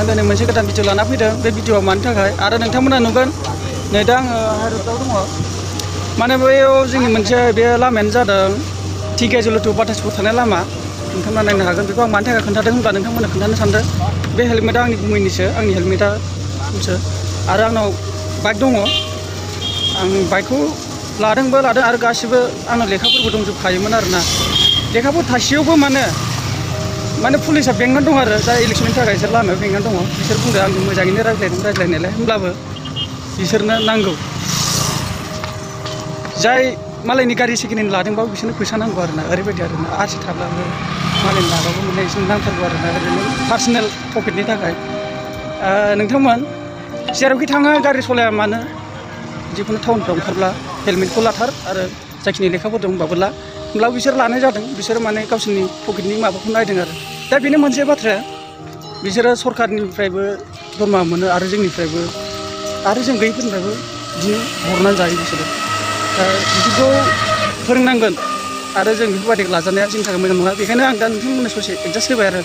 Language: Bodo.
थाखाय मोनसे गोदान भिडिअ लाना फैदों बे भिडिअआ मानि थाखाय आरो नोंथांमोना नुगोन नै दा आङो हाइरडआव दङ माने बैयाव जोंनि मोनसे बे लामायानो जादों टिकेजुलि टु बाटासपुर थानाय लामा नोंथांमोना नायनो हागोन बेखौ आं मानि थाखाय खोन्थादों होनब्ला नोंथांमोना खोन्थानो सानदों बे हेलमेटआ आंनि गुमैनिसो आंनि हेलमेटआसो आरो आंनाव बाइक दङ आं बाइकखौ लादों आरो गासिबो आंनाव लेखाफोरबो दंजोबखायोमोन आरोना लेखाफोर थासेयावबो माने पुलिसा बेंनानै दं आरो जा इलेक्सननि थाखाय बिसोर लामायाव बेंनानै दङ बिसोर बुंदों आंजों मोजाङैनो रायज्लायनायालाय होमब्लाबो बिसोरनो नांगौ जाय मालायनि गारि सेकेन्ड हेन्ड लादोंबाबो बिसोरनो फैसा नांगौ आरोना ओरैबायदि आरोना आरसि थाब्लाबो मालायनि लाबाबो मोननाय बिसोरनो नांथारगौ आरोना ओरैनो पार्सनेल प्रफिटनि थाखाय नोंथांमोन जेरावखि थाङा गारि सलाया मानो जिखुनु टाउनफ्राव ओंखारब्ला हेलमेटखौ लाथार आरो जाखिनि लेखाफोर दं होनबाबो ला होमब्लाबो बिसोर लानाय जादों बिसोर माने गावसोरनि पकेटनि माबाखौ नायदों आरो दा बेनो मोनसे बाथ्राया बिसोरो सरकारनिफ्रायबो दरमा मोनो आरो जोंनिफ्रायबो आरो जों गैयैफोरनिफ्रायबो बिदिनो हरनानै जायो बिसोरो दा बिदिखौ फोरोंनांगोन आरो जों बेफोरबायदि लाजानाया जोंनि थाखाय मोजां नङा बेखायनो आं दा नोंथांमोननो ससे एडजास्ट होबाय आरो